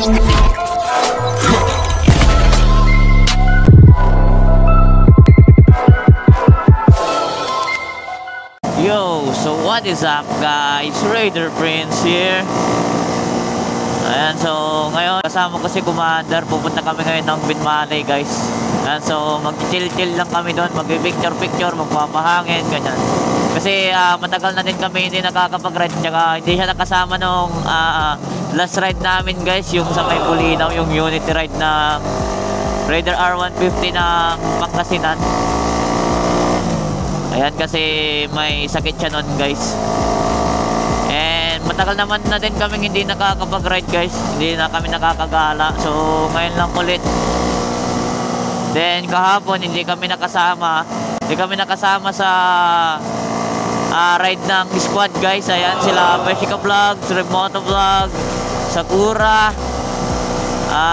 Yo, so what is up guys? Raider Prince here. Ayan, so ngayon kasama ko si Commander. Pupunta kami ngayon ng Binmaley guys. Ayan, so mag-chill-chill lang kami doon. Mag-picture-picture, magpapahangin, ganyan. Kasi matagal na din kami hindi nakakapag-ride. Tsaka hindi siya nakasama nung last ride namin guys. Yung sa may Bulinaw, yung unity ride na Raider R150 ng Pangasinan. Ayan, kasi may sakit siya nun guys. And matagal naman na din kaming hindi nakakapag-ride guys. Hindi na kami nakakagala. So ngayon lang ulit. Then kahapon hindi kami nakasama. Hindi kami nakasama sa ride ng squad guys. Ayan sila, Persica Vlogs, Remoto Vlog, Sakura,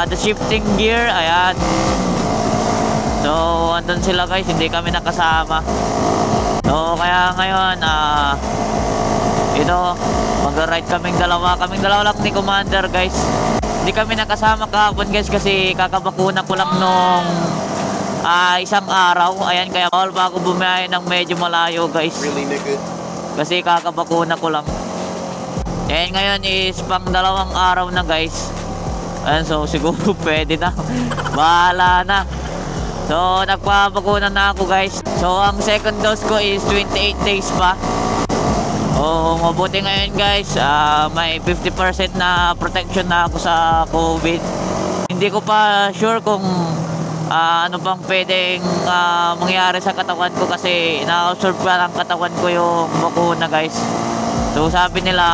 The Shifting Gear. Ayan. So andun sila guys, hindi kami nakasama. So kaya ngayon ito, mag-ride kaming dalawa lang ni Commander guys. Hindi kami nakasama kahapon guys kasi kakabakuna ko lang nung isang araw. Ayan, kaya bawal pa ako bumiyahe ng medyo malayo guys. Really, nigga? Kasi kakabakuna ko lang. And ngayon is pang 2 araw na guys. Ayan, so siguro pwede na. Bahala na. So nagpapakuna na ako guys. So ang second dose ko is 28 days pa. Oh, mabuti ngayon guys. May 50% na protection na ako sa COVID. Hindi ko pa sure kung ano bang pwedeng mangyari sa katawan ko kasi na-absorb pa ng katawan ko yung bakuna guys. So sabi nila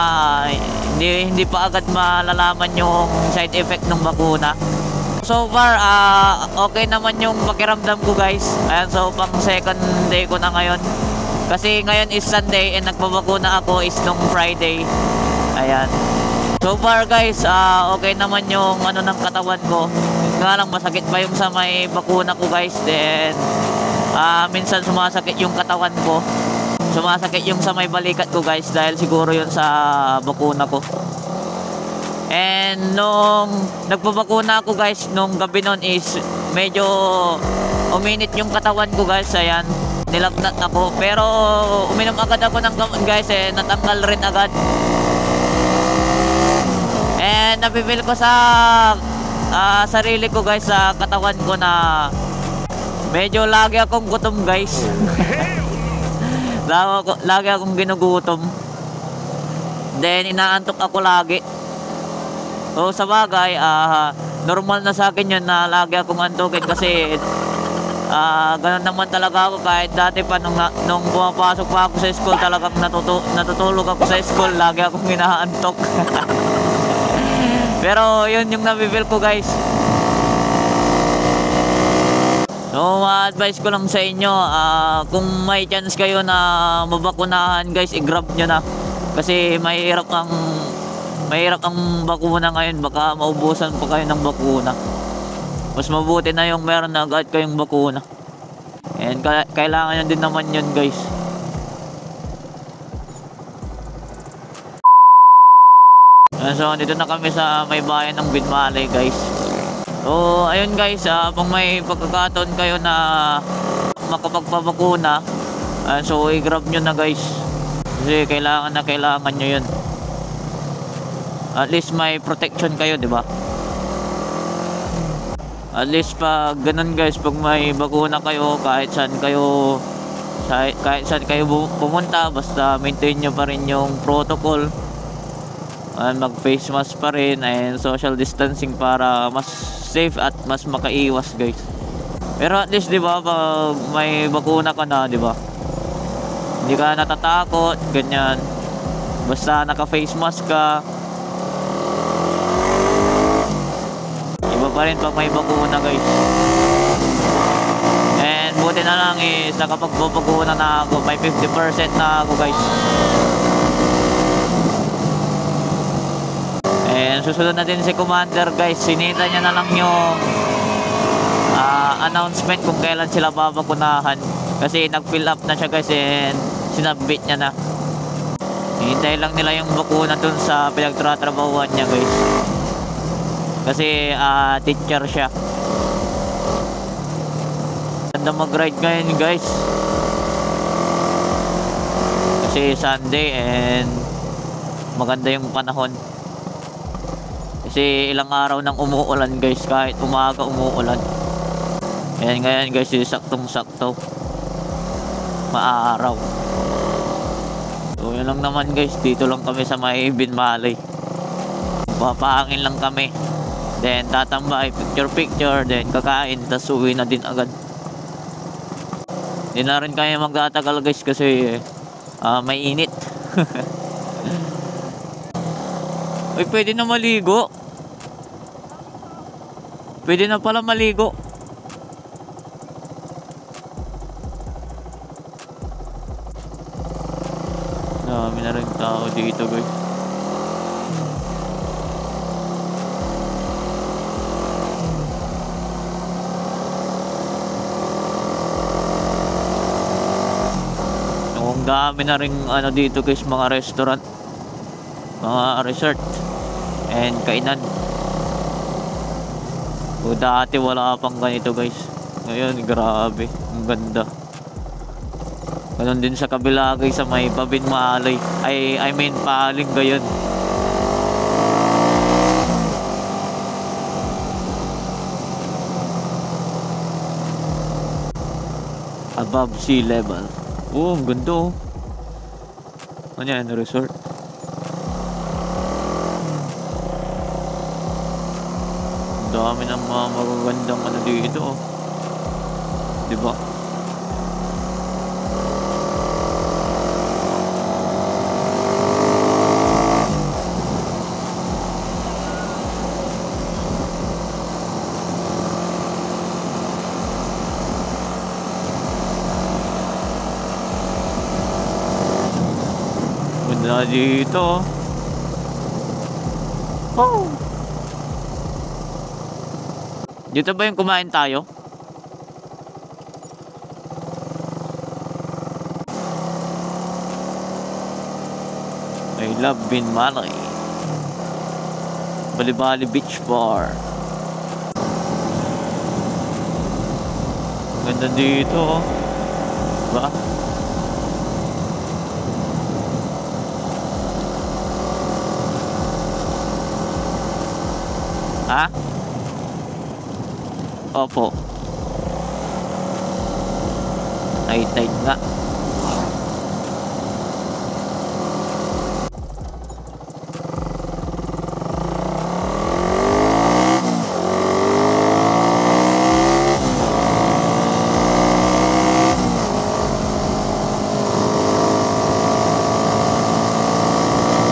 hindi pa agad malalaman yung side effect ng bakuna. So far, okay naman yung pakiramdam ko guys. Ayan, so pang second day ko na ngayon. Kasi ngayon is Sunday and nagpabakuna ako is nung Friday. Ayan. So far guys, okay naman yung ano ng katawan ko. Nga lang masakit pa yung sa may bakuna ko guys. Then, minsan sumasakit yung katawan ko. Sumasakit yung sa may balikat ko guys dahil siguro yun sa bakuna ko. And nung nagpabakuna ako guys, nung gabi nun is medyo uminit yung katawan ko guys. Ayan, nilagnat ako. Pero uminom agad ako ng gamot guys natanggal rin agad. And napipil ko sa sarili ko guys, sa katawan ko na medyo lagi akong gutom guys. Lagi akong ginugutom. Then inaantok ako lagi. So sa bagay, normal na sa akin yun na lagi akong antukin kasi ganun naman talaga ako kahit dati pa nung pumapasok pa ako sa school, talagang natutulog ako sa school, lagi akong inaantok. Pero yun yung nabibil ko guys. So ma-advise ko lang sa inyo, kung may chance kayo na mabakunahan guys, i-grab nyo na. Kasi mahirap ang bakuna ngayon, baka maubusan pa kayo ng bakuna. Mas mabuti na yung meron na agad kayong bakuna. And kailangan nyo din naman yun guys. So dito na kami sa may bayan ng Binmaley guys. So ayun guys, kung may pagkakataon kayo na makapagpabakuna, so i-grab nyo na guys. Kasi kailangan nyo yun. At least may protection kayo, di ba? At least pag ganun guys, pag may bakuna kayo, kahit saan kayo pumunta, basta maintain nyo pa rin yung protocol. Mag face mask pa rin and social distancing para mas safe at mas makaiwas guys. Pero at least, di ba, pag may bakuna ka na, di ba, hindi ka natatakot, ganyan. Basta naka face mask ka. Iba pa rin pag may bakuna guys. And buti na lang is nakapagbabakuna na ako. May 50% na ako guys. And susunod na din si Commander guys. Sinita niya na lang yung announcement kung kailan sila babakunahan. Kasi nag-fill up na siya guys and sinabit niya na. Hintay lang nila yung bakuna dun sa pinagtratrabahuan niya guys. Kasi teacher siya. Ganda mag-ride ngayon guys. Kasi Sunday and maganda yung panahon. Kasi ilang araw nang umuulan guys, kahit umaga umuulan. Ayan ngayon guys, saktong sakto maaraw. So yun lang naman guys, dito lang kami sa may Binmalay. Papahangin lang kami, then tatambay, picture, then kakain, tas uwi na din agad. Hindi na rin kami magtatagal guys kasi may init. Uy, pwede na maligo. Pwede na pala maligo. Dami na rin tao dito guys. Ang dami na rin dito guys, mga restaurant, mga resort and kainan. O dati wala pang ganito guys. Ngayon grabe, ang ganda. Ganon din sa kabila guys, sa may Binmalay. I mean Paling gayon. Above sea level. Oh, ang ganda oh. Ano yan, resort? Dami ng mga magagandang dito oh. Diba? Ganda dito oh. Dito ba yung kumain tayo? I love Binmalay. Bali-Bali Beach Bar. Ganda dito oh. Diba? Ha? Opo. Night nga.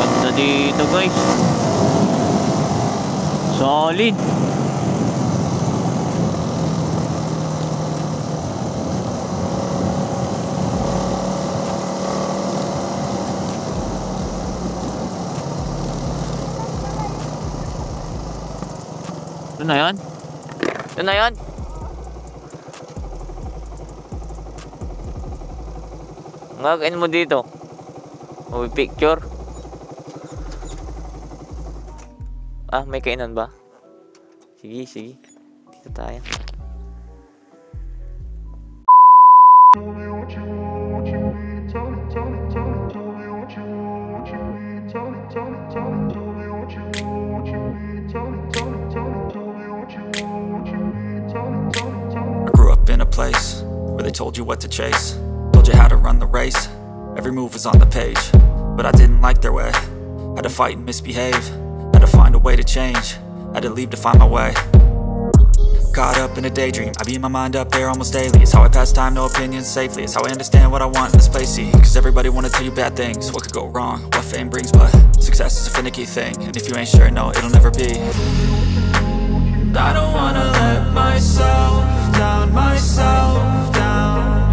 Ganda dito guys. Solid. Ito na yan. Ito na yan. Ngagain mo dito. May picture. Ah, may kainan ba? Sige, sige. Dito tayo. I grew up in a place where they told you what to chase, told you how to run the race. Every move was on the page, but I didn't like their way. Had to fight and misbehave, had to find a way to change, had to leave to find my way. Caught up in a daydream, I beat my mind up there almost daily. It's how I pass time, no opinions safely. It's how I understand what I want in this place, see. Cause everybody wanna tell you bad things, what could go wrong, what fame brings. But success is a finicky thing, and if you ain't sure, no, it'll never be. I don't wanna let myself down, myself down.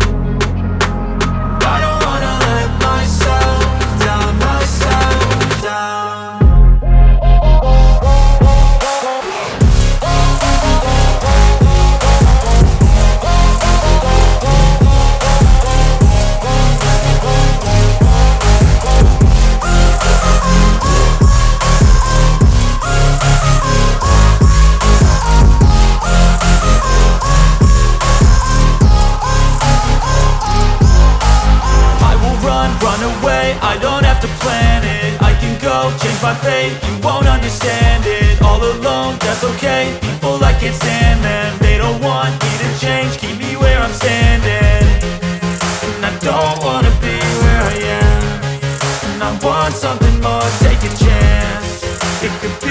I don't wanna let myself down, myself down. go, change my fate. You won't understand it. All alone, that's okay. People, I can't stand them. They don't want me to change, keep me where I'm standing. And I don't wanna be where I am. And I want something more, take a chance. It could be.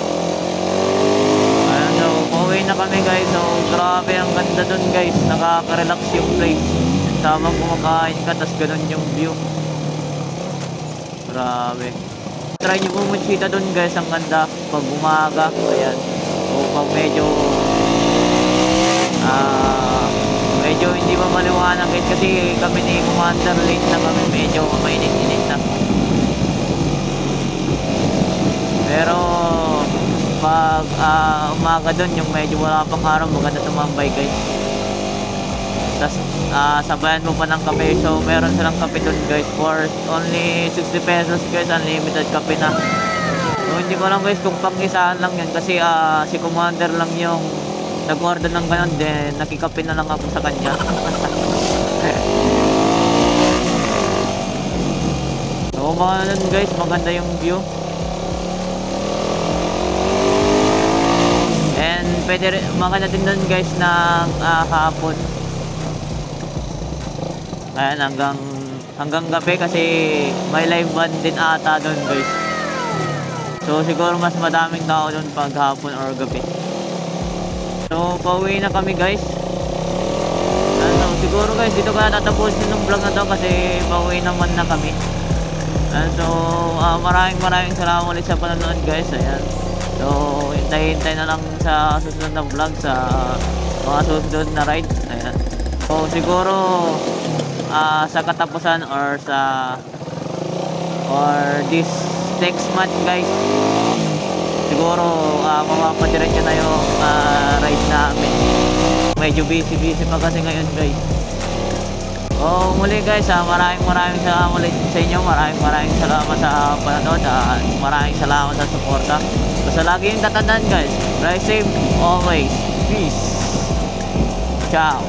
Ayan, so pauwi na kami guys. So grabe ang ganda dun guys. Nakaka-relax yung place. Tamang kumakain ka, tas ganun yung view. Grabe. Try nyo pumunta dun guys, ang ganda. Pag umaga, ayan. O pag medyo medyo hindi pa maliwanag guys. Kasi kami ni Commander late na kami. Medyo mainit-init na. Pero pag umaga dun, yung medyo wala pang araw, maganda tumambay guys. Tas sabayan mo pa ng kape. So meron silang kape dun guys for only 60 pesos guys, unlimited kape na. So hindi ko alam guys kung pang-isaan lang yan, kasi si Commander lang yung nag-order ng ganun, then nakikape na lang ako sa kanya. So mga nun guys, maganda yung view. And pwede maganda din dun guys ng hapon. Ayan, hanggang gabi kasi may live band din ata dun guys. So siguro mas madaming tao dun pag hapon or gabi. So pauwi na kami guys. Ano, siguro guys dito ko na tatapusin ng vlog na to kasi pauwi naman na kami. So maraming salamat ulit sa panonood guys. Ayan. So hintay na lang sa susunod na vlog, sa mga susunod na ride. Ayan. So siguro sa katapusan or this next month guys, siguro mapapadiretso na yung ride namin. Medyo busy pa kasi ngayon guys. Muli guys, maraming salamat ulit sa inyo. Maraming salamat sa panonood at maraming salamat sa suporta. Basta lagi yung tatandaan guys, drive safe always. Peace. Ciao.